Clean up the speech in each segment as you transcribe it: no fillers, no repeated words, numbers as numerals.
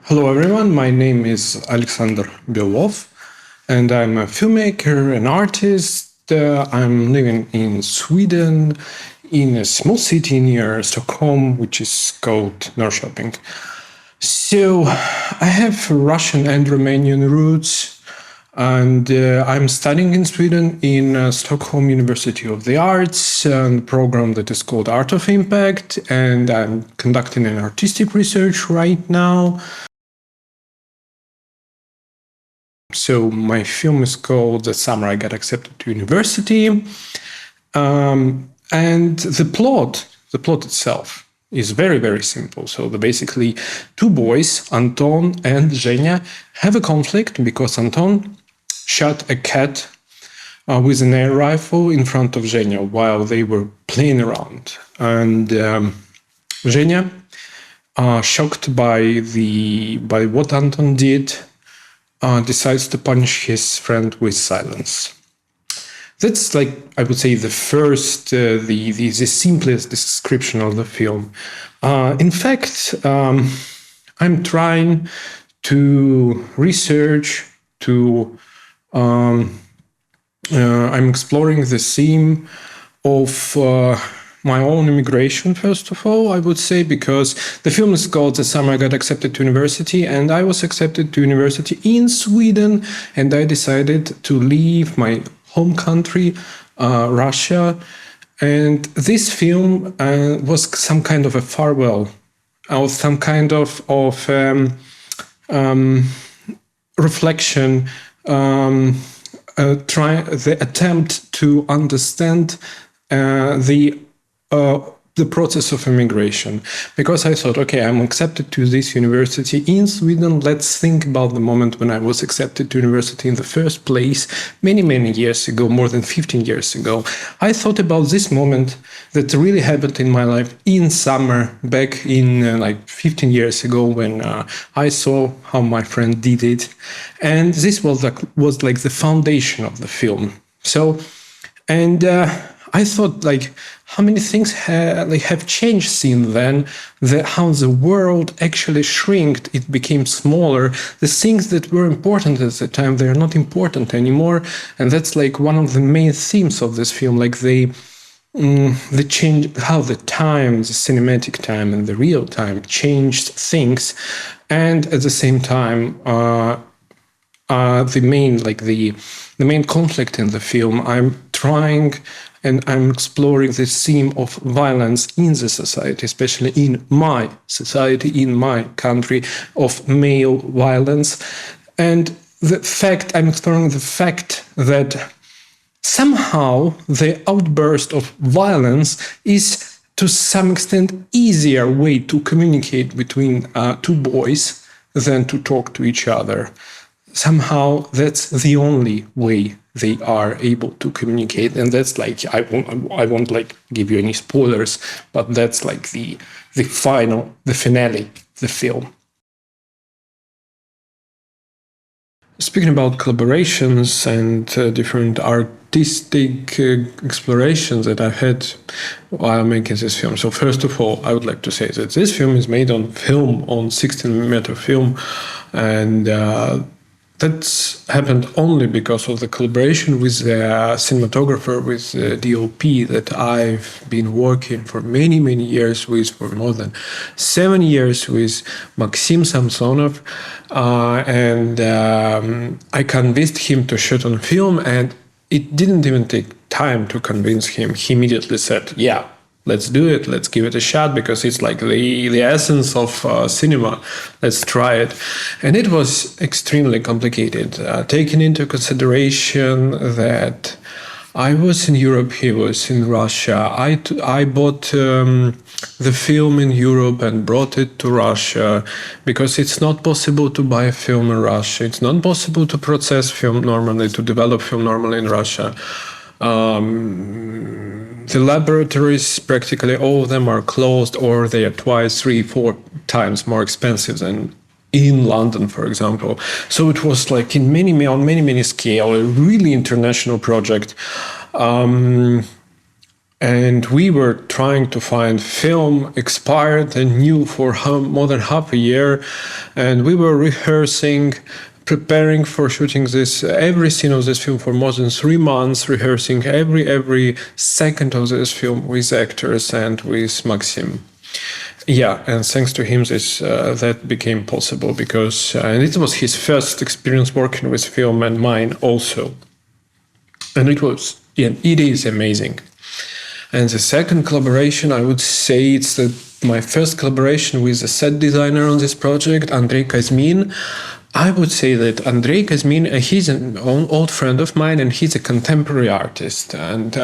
Hello everyone, my name is Aleksandr Belov and I'm a filmmaker, an artist. I'm living in Sweden, in a small city near Stockholm, which is called Norrköping. So I have Russian and Romanian roots, and I'm studying in Sweden in Stockholm University of the Arts, a program that is called Art of Impact, and I'm conducting an artistic research right now. So my film is called The Summer I Got Accepted to University, and the plot itself is very, very simple. So basically, two boys, Anton and Zhenya, have a conflict because Anton shot a cat with an air rifle in front of Zhenya while they were playing around. And Zhenya, shocked by what Anton did, decides to punish his friend with silence. That's like, I would say, the first, the simplest description of the film. In fact, I'm trying to research, I'm exploring the theme of my own immigration, first of all, I would say, because the film is called The Summer I Got Accepted to University, and I was accepted to university in Sweden, and I decided to leave my home country, Russia, and this film was some kind of a farewell, or some kind of reflection, the attempt to understand the process of immigration, because I thought, okay, I'm accepted to this university in Sweden. Let's think about the moment when I was accepted to university in the first place, many, many years ago, more than 15 years ago. I thought about this moment that really happened in my life in summer back in like 15 years ago, when I saw how my friend did it. And this was like the foundation of the film. So, and I thought, like, how many things have changed since then, how the world actually shrinked, it became smaller. The things that were important at the time, they are not important anymore. And that's like one of the main themes of this film, like the change, how the time, the cinematic time and the real time changed things. And at the same time, the main conflict in the film, I'm trying and I'm exploring this theme of violence in the society, especially in my society, in my country, of male violence. And I'm exploring the fact that somehow the outburst of violence is to some extent easier way to communicate between two boys than to talk to each other. Somehow that's the only way they are able to communicate, and that's like, I won't like give you any spoilers, but that's like the finale, the film. Speaking about collaborations and different artistic explorations that I've had while making this film. So first of all, I would like to say that this film is made on film, on 16mm film, and that's happened only because of the collaboration with the cinematographer, with the DOP that I've been working for many, many years with, for more than 7 years, with Maxim Samsonov. And I convinced him to shoot on film, and it didn't even take time to convince him. He immediately said, yeah, let's do it, let's give it a shot, because it's like the essence of cinema. Let's try it. And it was extremely complicated, taking into consideration that I was in Europe, he was in Russia. I bought the film in Europe and brought it to Russia, because it's not possible to buy a film in Russia. It's not possible to process film normally, to develop film normally in Russia. The laboratories, practically all of them are closed, or they are twice, 3, 4 times more expensive than in London, for example. So it was like on many scale, a really international project. And we were trying to find film expired and new for more than half a year. And we were rehearsing, preparing for shooting this every scene of this film for more than 3 months, rehearsing every second of this film with actors and with Maxim. Yeah, and thanks to him, that became possible because and it was his first experience working with film and mine also, and it is amazing. And the second collaboration, I would say, it's my first collaboration with a set designer on this project, Andrei Kazmin. I would say that Andrei Kazmin, he's an old friend of mine, and he's a contemporary artist and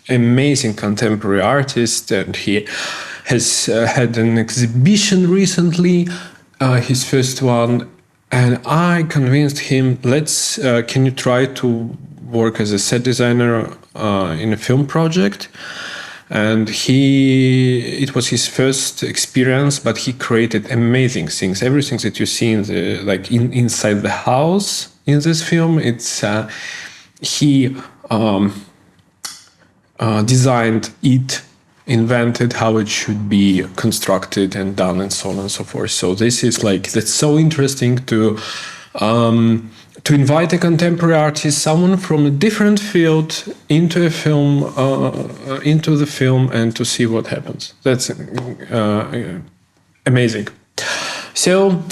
amazing contemporary artist, and he has had an exhibition recently, his first one, and I convinced him, can you try to work as a set designer in a film project? And it was his first experience, but he created amazing things. Everything that you see inside the house in this film, he designed it, invented how it should be constructed and done, and so on and so forth. So that's so interesting to invite a contemporary artist, someone from a different field, into the film, and to see what happens. That's amazing. So,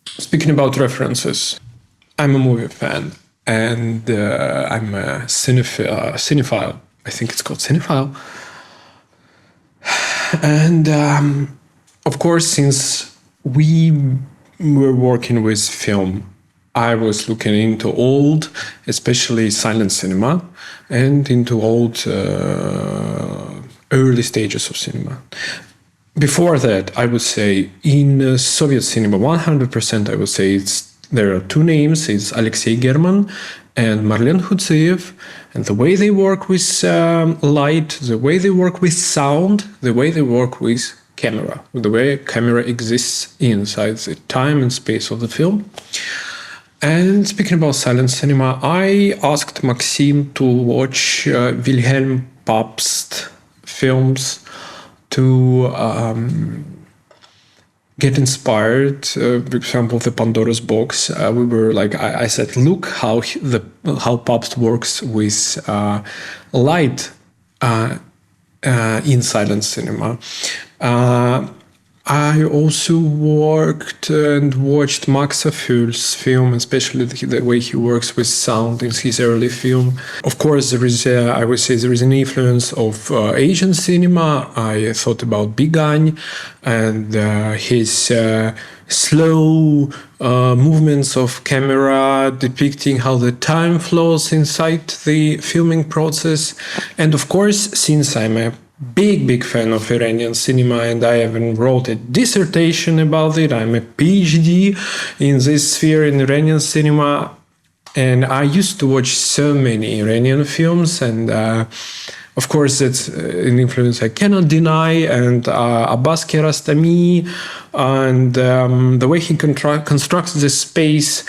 speaking about references, I'm a movie fan, and I'm a cinephile. I think it's called cinephile. And of course, since we were working with film, I was looking into old, especially silent cinema, and into old early stages of cinema. Before that, I would say in Soviet cinema, 100%, I would say there are two names. It's Alexei German and Marlen Hutseyev, and the way they work with light, the way they work with sound, the way they work with camera, the way camera exists inside the time and space of the film. And speaking about silent cinema, I asked Maxim to watch Wilhelm Pabst films to get inspired. For example, the Pandora's Box. We were I said, look how Pabst works with light in silent cinema. I also worked and watched Max Ophül's film, especially the way he works with sound in his early film. Of course, there is an influence of Asian cinema. I thought about Bigan and his slow movements of camera depicting how the time flows inside the filming process. And of course, since I'm a big fan of Iranian cinema, and I even wrote a dissertation about it. I'm a PhD in this sphere in Iranian cinema, and I used to watch so many Iranian films, and of course that's an influence I cannot deny. And Abbas Kiarostami, and the way he constructs the space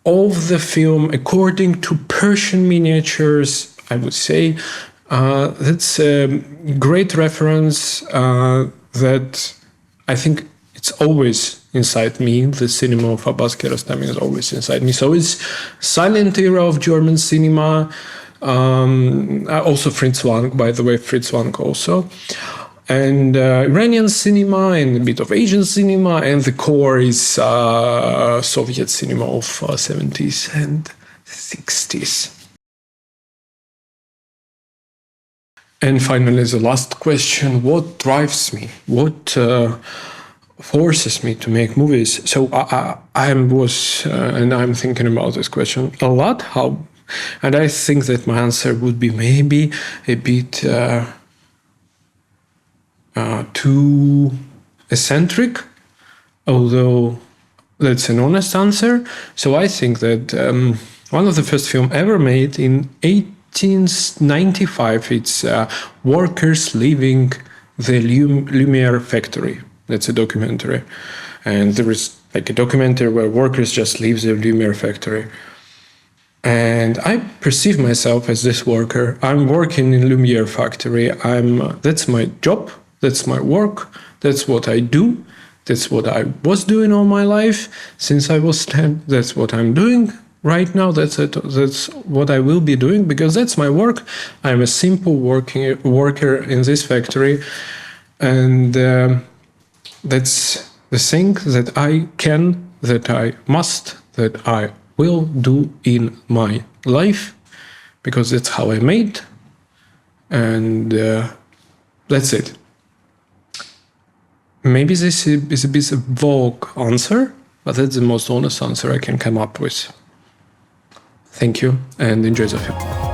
of the film according to Persian miniatures, I would say. That's a great reference that I think it's always inside me. The cinema of Abbas Kiarostami is always inside me. So it's silent era of German cinema. Also Fritz Lang, by the way, Fritz Lang also. And Iranian cinema and a bit of Asian cinema. And the core is Soviet cinema of 70s and 60s. And finally, the last question, what drives me? What forces me to make movies? So I'm thinking about this question a lot. And I think that my answer would be maybe a bit too eccentric, although that's an honest answer. So I think that one of the first films ever made in 1895, it's Workers Leaving the Lumiere Factory. That's a documentary. And there is a documentary where workers just leave the Lumiere factory. And I perceive myself as this worker. I'm working in Lumiere factory. That's my job. That's my work. That's what I do. That's what I was doing all my life since I was 10. That's what I'm doing right now. That's it. That's what I will be doing because that's my work. I'm a simple worker in this factory, and that's the thing that I can, that I must, that I will do in my life because that's how I made, and that's it. Maybe this is a bit of a vague answer, but that's the most honest answer I can come up with. Thank you and enjoy the film.